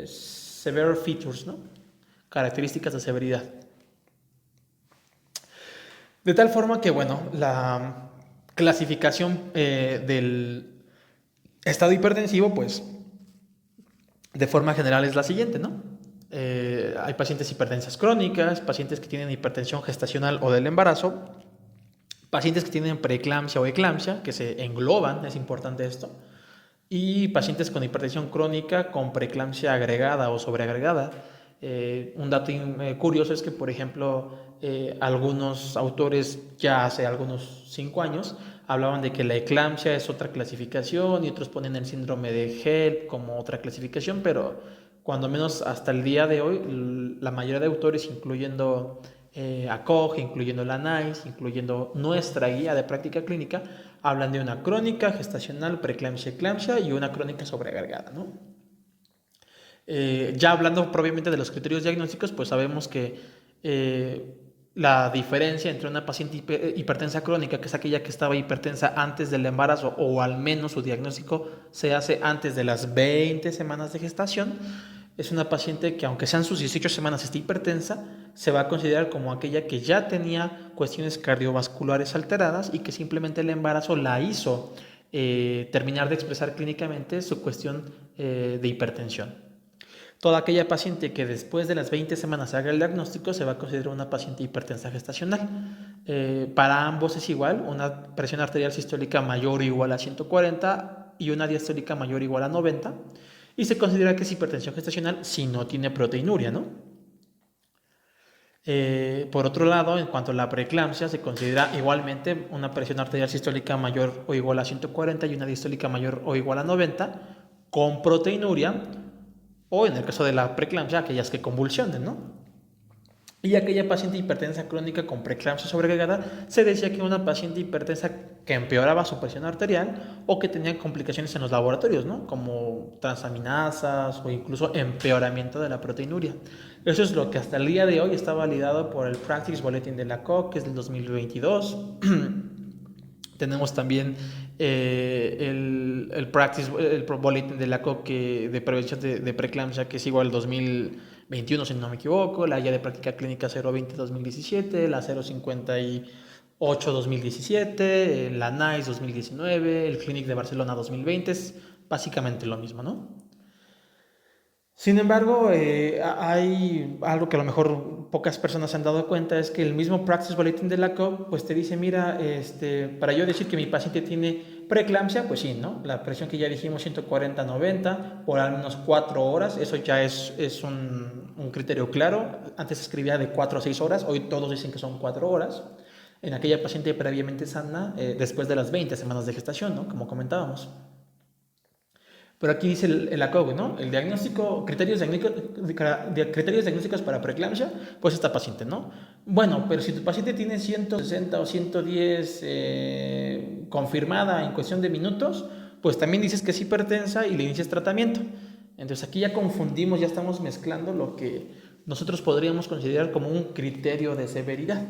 severe features, ¿no? Características de severidad. De tal forma que, bueno, la clasificación del estado hipertensivo, pues, de forma general es la siguiente, ¿no? Hay pacientes hipertensas crónicas, pacientes que tienen hipertensión gestacional o del embarazo, pacientes que tienen preeclampsia o eclampsia, que se engloban, es importante esto, y pacientes con hipertensión crónica con preeclampsia agregada o sobreagregada. Un dato curioso es que, por ejemplo, algunos autores ya hace algunos 5 años hablaban de que la eclampsia es otra clasificación y otros ponen el síndrome de HELP como otra clasificación, pero cuando menos hasta el día de hoy, la mayoría de autores, incluyendo ACOG, incluyendo la NICE, incluyendo nuestra guía de práctica clínica, hablan de una crónica, gestacional, preeclampsia, eclampsia y una crónica sobreagregada, ¿no? Ya hablando propiamente de los criterios diagnósticos, pues sabemos que la diferencia entre una paciente hipertensa crónica, que es aquella que estaba hipertensa antes del embarazo, o al menos su diagnóstico se hace antes de las 20 semanas de gestación, es una paciente que, aunque sean sus 18 semanas esté hipertensa, se va a considerar como aquella que ya tenía cuestiones cardiovasculares alteradas y que simplemente el embarazo la hizo terminar de expresar clínicamente su cuestión de hipertensión. Toda aquella paciente que después de las 20 semanas haga el diagnóstico se va a considerar una paciente hipertensa gestacional. Para ambos es igual, una presión arterial sistólica mayor o igual a 140 y una diastólica mayor o igual a 90. Y se considera que es hipertensión gestacional si no tiene proteinuria, ¿no? Por otro lado, en cuanto a la preeclampsia, se considera igualmente una presión arterial sistólica mayor o igual a 140 y una diastólica mayor o igual a 90 con proteinuria, o en el caso de la preeclampsia, aquellas que convulsionen, ¿no? Y aquella paciente hipertensa crónica con preeclampsia sobreagregada, se decía que era una paciente hipertensa que empeoraba su presión arterial o que tenía complicaciones en los laboratorios, ¿no? Como transaminasas o incluso empeoramiento de la proteinuria. Eso es lo que hasta el día de hoy está validado por el Practice Bulletin de la COG, que es del 2022. Tenemos también el Bulletin de la COG de prevención de preeclampsia, que es igual al 2021, si no me equivoco, la guía de práctica clínica 020-2017, la 058-2017, la NICE 2019, el Clinic de Barcelona 2020, es básicamente lo mismo, ¿no? Sin embargo, hay algo que a lo mejor pocas personas se han dado cuenta, es que el mismo Practice Bulletin de la COG pues te dice, mira, para yo decir que mi paciente tiene preeclampsia, pues sí, ¿no? La presión que ya dijimos, 140-90 por al menos 4 horas, eso ya es un criterio claro. Antes se escribía de 4 a 6 horas, hoy todos dicen que son 4 horas. En aquella paciente previamente sana, después de las 20 semanas de gestación, ¿no? Como comentábamos. Pero aquí dice el ACOG, ¿no? El diagnóstico, criterios diagnósticos para preeclampsia, pues esta paciente, ¿no? Bueno, pero si tu paciente tiene 160 o 110 confirmada en cuestión de minutos, pues también dices que es hipertensa y le inicias tratamiento. Entonces aquí ya confundimos, ya estamos mezclando lo que nosotros podríamos considerar como un criterio de severidad.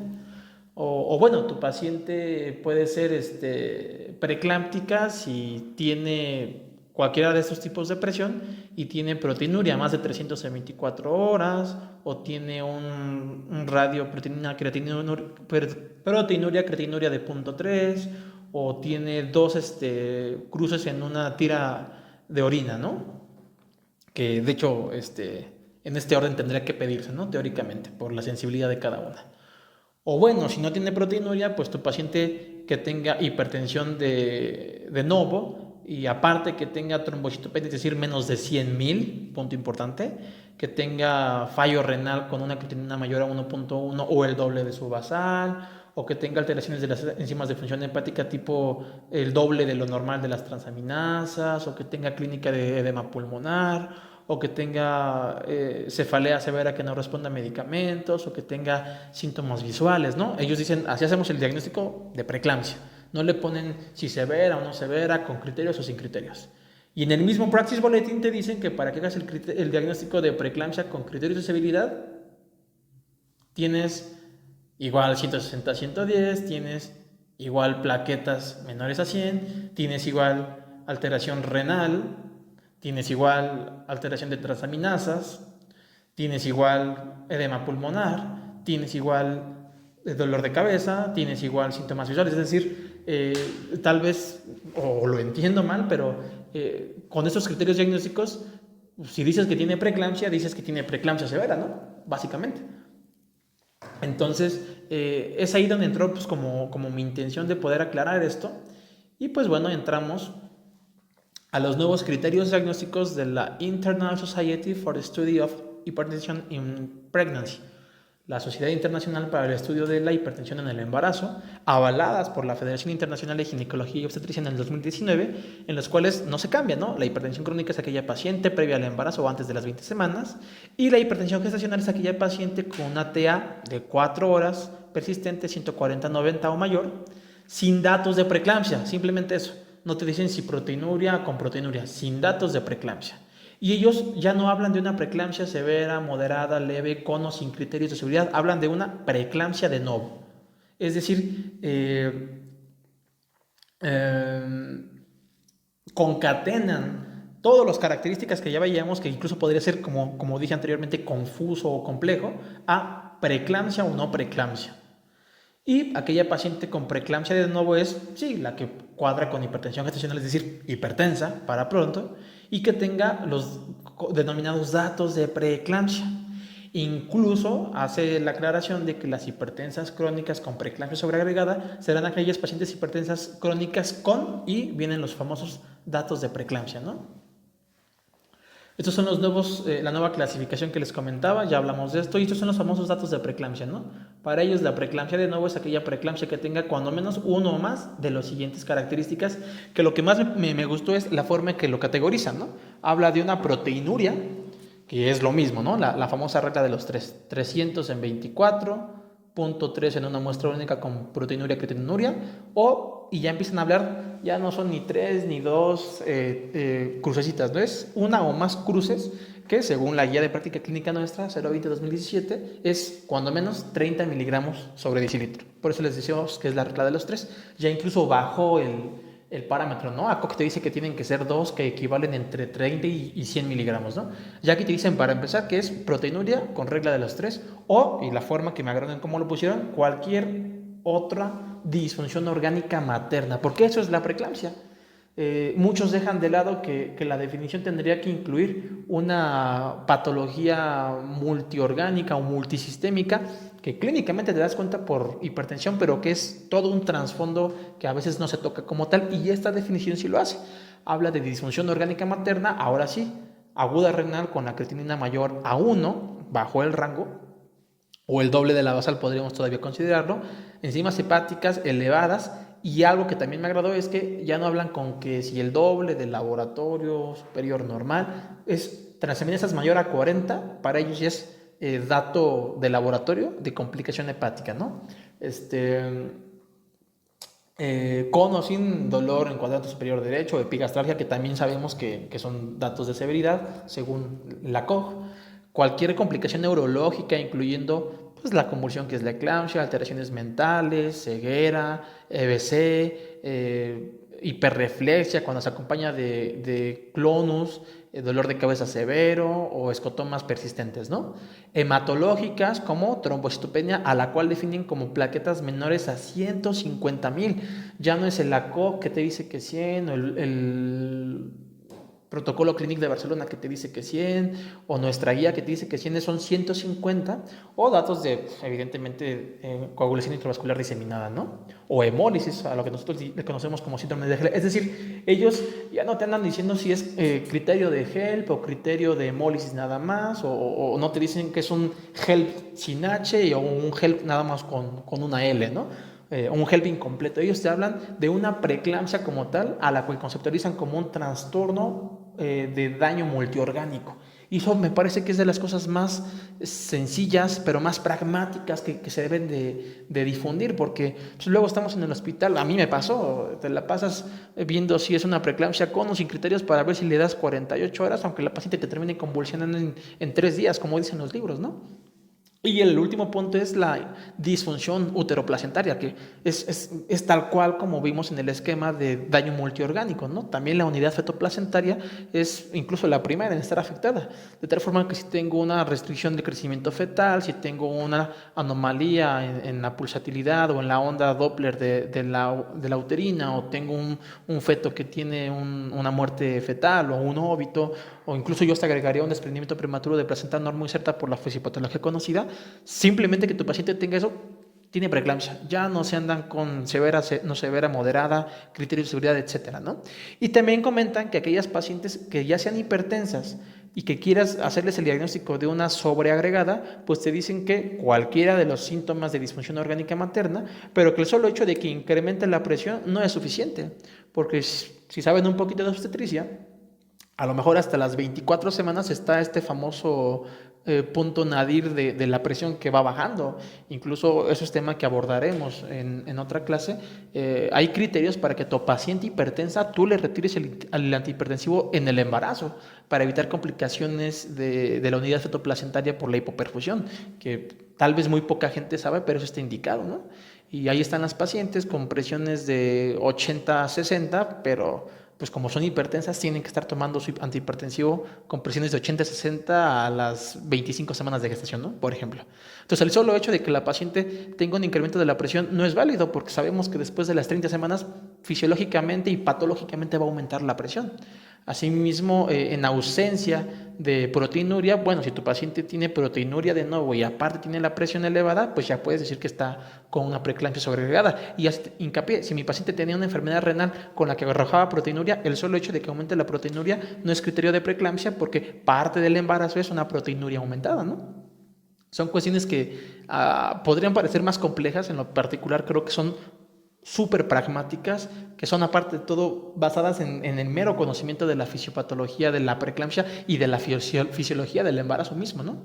O bueno, tu paciente puede ser preeclámptica si tiene cualquiera de estos tipos de presión y tiene proteinuria más de 300 en 24 horas, o tiene un radio proteinuria creatinuria de 0.3, o tiene dos cruces en una tira de orina, ¿no? Que de hecho en este orden tendría que pedirse, ¿no? Teóricamente, por la sensibilidad de cada una. O bueno, si no tiene proteinuria, pues tu paciente que tenga hipertensión de novo y aparte que tenga trombocitopenia, es decir, menos de 100.000, punto importante, que tenga fallo renal con una creatinina mayor a 1.1 o el doble de su basal, o que tenga alteraciones de las enzimas de función hepática tipo el doble de lo normal de las transaminasas, o que tenga clínica de edema pulmonar, o que tenga cefalea severa que no responda a medicamentos, o que tenga síntomas visuales, ¿no? Ellos dicen, así hacemos el diagnóstico de preeclampsia. No le ponen si severa o no severa, con criterios o sin criterios. Y en el mismo Practice Bulletin te dicen que para que hagas el diagnóstico de preeclampsia con criterios de severidad, tienes igual 160-110, tienes igual plaquetas menores a 100, tienes igual alteración renal, tienes igual alteración de transaminasas, tienes igual edema pulmonar, tienes igual dolor de cabeza, tienes igual síntomas visuales. Es decir, tal vez, o lo entiendo mal, pero con estos criterios diagnósticos, si dices que tiene preeclampsia, dices que tiene preeclampsia severa, ¿no? Básicamente. Entonces, es ahí donde entró pues, como mi intención de poder aclarar esto. Y pues bueno, entramos a los nuevos criterios diagnósticos de la International Society for the Study of Hypertension in Pregnancy, la Sociedad Internacional para el Estudio de la Hipertensión en el Embarazo, avaladas por la Federación Internacional de Ginecología y Obstetricia en el 2019, en los cuales no se cambia, ¿no? La hipertensión crónica es aquella paciente previa al embarazo o antes de las 20 semanas, y la hipertensión gestacional es aquella paciente con una TA de 4 horas persistente, 140-90 o mayor, sin datos de preeclampsia, simplemente eso. No te dicen si proteinuria o con proteinuria, sin datos de preeclampsia. Y ellos ya no hablan de una preeclampsia severa, moderada, leve, con o sin criterios de seguridad, hablan de una preeclampsia de novo. Es decir, concatenan todas las características que ya veíamos, que incluso podría ser, como dije anteriormente, confuso o complejo, a preeclampsia o no preeclampsia. Y aquella paciente con preeclampsia de nuevo es, sí, la que cuadra con hipertensión gestacional, es decir, hipertensa para pronto, y que tenga los denominados datos de preeclampsia. Incluso hace la aclaración de que las hipertensas crónicas con preeclampsia sobreagregada serán aquellas pacientes hipertensas crónicas con, y vienen los famosos datos de preeclampsia, ¿no? Estos son los nuevos, la nueva clasificación que les comentaba, ya hablamos de esto, y estos son los famosos datos de preeclampsia, ¿no? Para ellos la preeclampsia de nuevo es aquella preeclampsia que tenga cuando menos uno o más de las siguientes características, que lo que más me gustó es la forma en que lo categorizan, ¿no? Habla de una proteinuria, que es lo mismo, ¿no? La famosa regla de los 300 en 24, 0.3 en una muestra única con proteinuria creatinuria, y ya empiezan a hablar, ya no son ni 3 ni 2 crucecitas, ¿no? Es una o más cruces que según la guía de práctica clínica nuestra 020-2017 es cuando menos 30 miligramos sobre decilitro. Por eso les decimos que es la regla de los 3. Ya incluso bajó el parámetro, ¿no? ACOG te dice que tienen que ser 2 que equivalen entre 30 y 100 miligramos, ¿no? Ya aquí te dicen para empezar que es proteinuria con regla de los 3 y la forma que me agradan cómo lo pusieron, cualquier otra disfunción orgánica materna, porque eso es la preeclampsia. Muchos dejan de lado que la definición tendría que incluir una patología multiorgánica o multisistémica que clínicamente te das cuenta por hipertensión, pero que es todo un trasfondo que a veces no se toca como tal, y esta definición sí lo hace. Habla de disfunción orgánica materna, ahora sí, aguda renal con la creatinina mayor a 1, bajo el rango, o el doble de la basal podríamos todavía considerarlo, enzimas hepáticas elevadas, y algo que también me agradó es que ya no hablan con que si el doble del laboratorio superior normal es transaminasas mayor a 40, para ellos ya es dato de laboratorio de complicación hepática, ¿no? Con o sin dolor en cuadrante superior derecho, epigastralgia, que también sabemos que son datos de severidad según la COG. Cualquier complicación neurológica, incluyendo pues la convulsión que es la eclampsia, alteraciones mentales, ceguera, EBC, hiperreflexia cuando se acompaña de clonus, dolor de cabeza severo o escotomas persistentes, ¿no? Hematológicas como trombocitopenia, a la cual definen como plaquetas menores a 150,000. Ya no es el ACOG que te dice que 100 o el protocolo Clínic de Barcelona que te dice que 100 o nuestra guía que te dice que 100 son 150 o datos de, evidentemente, coagulación intravascular diseminada, ¿no? O hemólisis, a lo que nosotros le conocemos como síndrome de HELP. Es decir, ellos ya no te andan diciendo si es criterio de HELP o criterio de hemólisis nada más, o no te dicen que es un HELP sin H o un HELP nada más con una L, ¿no? Un HELP incompleto. Ellos te hablan de una preeclampsia como tal, a la cual conceptualizan como un trastorno de daño multiorgánico. Y eso me parece que es de las cosas más sencillas, pero más pragmáticas que se deben de difundir, porque pues, luego estamos en el hospital, a mí me pasó, te la pasas viendo si es una preeclampsia con o sin criterios para ver si le das 48 horas, aunque la paciente te termine convulsionando en 3 días, como dicen los libros, ¿no? Y el último punto es la disfunción uteroplacentaria, que es tal cual como vimos en el esquema de daño multiorgánico, ¿no? También la unidad fetoplacentaria es incluso la primera en estar afectada, de tal forma que si tengo una restricción de crecimiento fetal, si tengo una anomalía en la pulsatilidad o en la onda Doppler de la uterina, o tengo un feto que tiene una muerte fetal o un óbito, o incluso yo hasta agregaría un desprendimiento prematuro de placenta no inserta por la fisiopatología conocida, simplemente que tu paciente tenga eso, tiene preeclampsia. Ya no se andan con severa, no severa, moderada, criterios de seguridad, etcétera, ¿no? Y también comentan que aquellas pacientes que ya sean hipertensas y que quieras hacerles el diagnóstico de una sobreagregada, pues te dicen que cualquiera de los síntomas de disfunción orgánica materna, pero que el solo hecho de que incremente la presión no es suficiente, porque si saben un poquito de obstetricia, a lo mejor hasta las 24 semanas está este famoso punto nadir de la presión que va bajando. Incluso eso es tema que abordaremos en otra clase. Hay criterios para que tu paciente hipertensa tú le retires el antihipertensivo en el embarazo para evitar complicaciones de la unidad fetoplacentaria por la hipoperfusión, que tal vez muy poca gente sabe, pero eso está indicado, ¿no? Y ahí están las pacientes con presiones de 80 a 60, pero pues como son hipertensas, tienen que estar tomando su antihipertensivo con presiones de 80 a 60 a las 25 semanas de gestación, ¿no? Por ejemplo. Entonces, el solo hecho de que la paciente tenga un incremento de la presión no es válido, porque sabemos que después de las 30 semanas, fisiológicamente y patológicamente va a aumentar la presión. Asimismo, en ausencia de proteinuria, bueno, si tu paciente tiene proteinuria de nuevo y aparte tiene la presión elevada, pues ya puedes decir que está con una preeclampsia sobreagregada. Y hincapié, si mi paciente tenía una enfermedad renal con la que arrojaba proteinuria, el solo hecho de que aumente la proteinuria no es criterio de preeclampsia, porque parte del embarazo es una proteinuria aumentada, ¿no? Son cuestiones que podrían parecer más complejas, en lo particular creo que son súper pragmáticas, que son aparte de todo basadas en el mero conocimiento de la fisiopatología de la preeclampsia y de la fisiología del embarazo mismo, ¿no?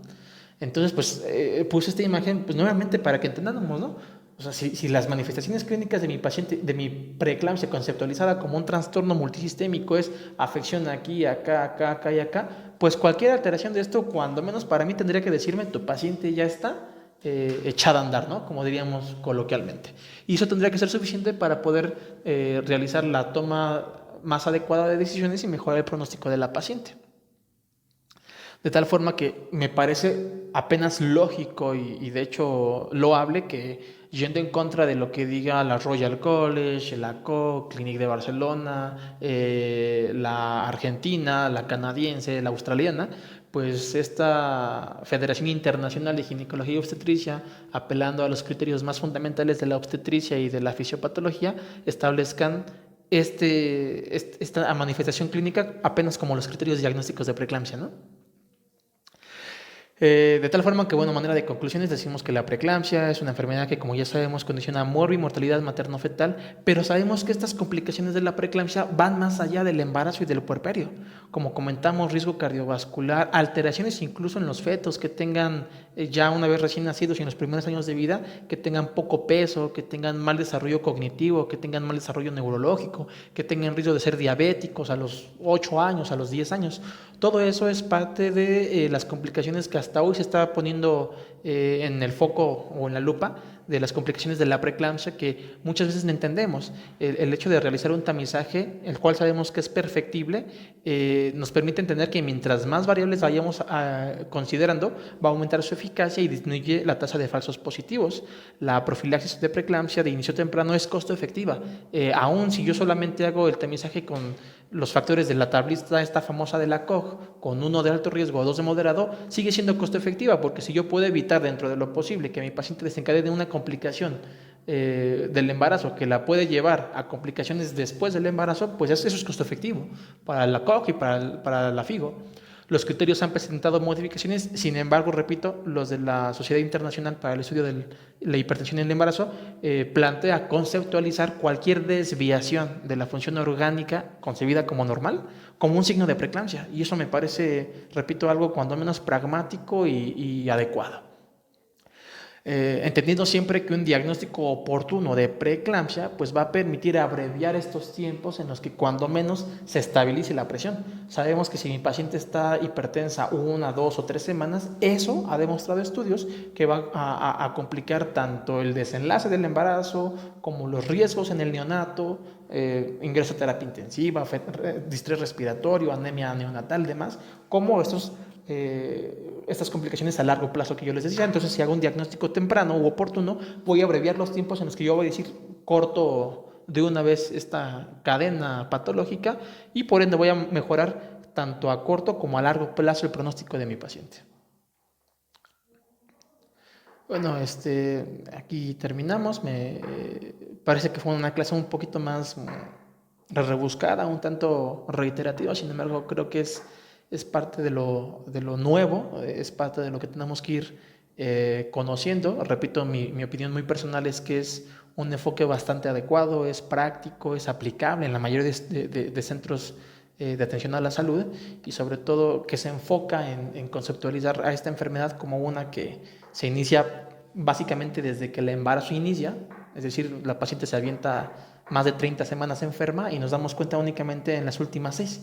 Entonces, pues puse esta imagen, pues nuevamente para que entendamos, ¿no? O sea, si las manifestaciones clínicas de mi paciente, de mi preeclampsia conceptualizada como un trastorno multisistémico es afección aquí, acá, acá, acá y acá, pues cualquier alteración de esto, cuando menos para mí tendría que decirme, tu paciente ya está echada a andar, ¿no? Como diríamos coloquialmente. Y eso tendría que ser suficiente para poder realizar la toma más adecuada de decisiones y mejorar el pronóstico de la paciente. De tal forma que me parece apenas lógico y de hecho loable que, yendo en contra de lo que diga la Royal College, la ACO, Clinic de Barcelona, la argentina, la canadiense, la australiana, pues esta Federación Internacional de Ginecología y Obstetricia, apelando a los criterios más fundamentales de la obstetricia y de la fisiopatología, establezcan esta manifestación clínica apenas como los criterios diagnósticos de preeclampsia, ¿no? De tal forma que, bueno, manera de conclusiones, decimos que la preeclampsia es una enfermedad que, como ya sabemos, condiciona mortalidad materno-fetal, pero sabemos que estas complicaciones de la preeclampsia van más allá del embarazo y del puerperio. Como comentamos, riesgo cardiovascular, alteraciones incluso en los fetos que tengan ya una vez recién nacidos y en los primeros años de vida, que tengan poco peso, que tengan mal desarrollo cognitivo, que tengan mal desarrollo neurológico, que tengan riesgo de ser diabéticos a los 8 años, a los 10 años. Todo eso es parte de las complicaciones que hasta hoy se está poniendo en el foco o en la lupa de las complicaciones de la preeclampsia que muchas veces no entendemos. El hecho de realizar un tamizaje, el cual sabemos que es perfectible, nos permite entender que mientras más variables vayamos considerando, va a aumentar su eficacia y disminuye la tasa de falsos positivos. La profilaxis de preeclampsia de inicio temprano es costo efectiva. Aún si yo solamente hago el tamizaje con los factores de la tablita esta famosa de la Koch, con 1 de alto riesgo o 2 de moderado, sigue siendo costo efectiva, porque si yo puedo evitar dentro de lo posible que mi paciente desencadene una complicación del embarazo que la puede llevar a complicaciones después del embarazo, pues eso es costo efectivo para la Koch y para la FIGO. Los criterios han presentado modificaciones, sin embargo, repito, los de la Sociedad Internacional para el Estudio de la Hipertensión en el Embarazo plantea conceptualizar cualquier desviación de la función orgánica concebida como normal como un signo de preeclampsia. Y eso me parece, repito, algo cuando menos pragmático y adecuado. Entendiendo siempre que un diagnóstico oportuno de preeclampsia pues va a permitir abreviar estos tiempos en los que cuando menos se estabilice la presión. Sabemos que si mi paciente está hipertensa 1, 2 o 3 semanas, eso ha demostrado estudios que va a complicar tanto el desenlace del embarazo como los riesgos en el neonato, ingreso a terapia intensiva, distrés respiratorio, anemia neonatal, demás, como estas complicaciones a largo plazo que yo les decía. Entonces, si hago un diagnóstico temprano u oportuno, voy a abreviar los tiempos en los que yo voy a decir corto de una vez esta cadena patológica y por ende voy a mejorar tanto a corto como a largo plazo el pronóstico de mi paciente. Bueno, aquí terminamos. Me parece que fue una clase un poquito más rebuscada, un tanto reiterativa. Sin embargo, creo que es parte de lo nuevo, es parte de lo que tenemos que ir conociendo. Repito, mi opinión muy personal es que es un enfoque bastante adecuado, es práctico, es aplicable en la mayoría de centros de atención a la salud y sobre todo que se enfoca en conceptualizar a esta enfermedad como una que se inicia básicamente desde que el embarazo inicia, es decir, la paciente se avienta más de 30 semanas enferma y nos damos cuenta únicamente en las últimas 6,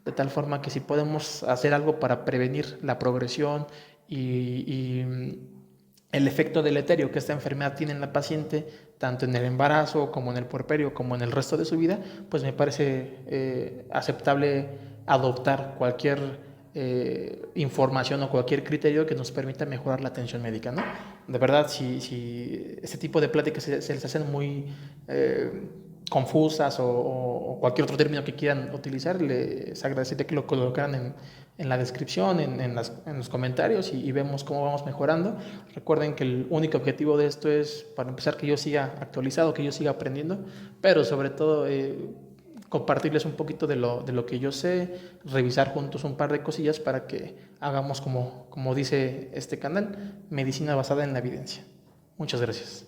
de tal forma que si podemos hacer algo para prevenir la progresión y el efecto deleterio que esta enfermedad tiene en la paciente, tanto en el embarazo como en el puerperio, como en el resto de su vida, pues me parece aceptable adoptar cualquier información o cualquier criterio que nos permita mejorar la atención médica, ¿no? De verdad, si este tipo de pláticas se les hacen muy confusas o cualquier otro término que quieran utilizar, les agradecería que lo colocaran en la descripción, en los comentarios y vemos cómo vamos mejorando. Recuerden que el único objetivo de esto es, para empezar, que yo siga actualizado, que yo siga aprendiendo, pero sobre todo compartirles un poquito de lo que yo sé, revisar juntos un par de cosillas para que hagamos, como dice este canal, medicina basada en la evidencia. Muchas gracias.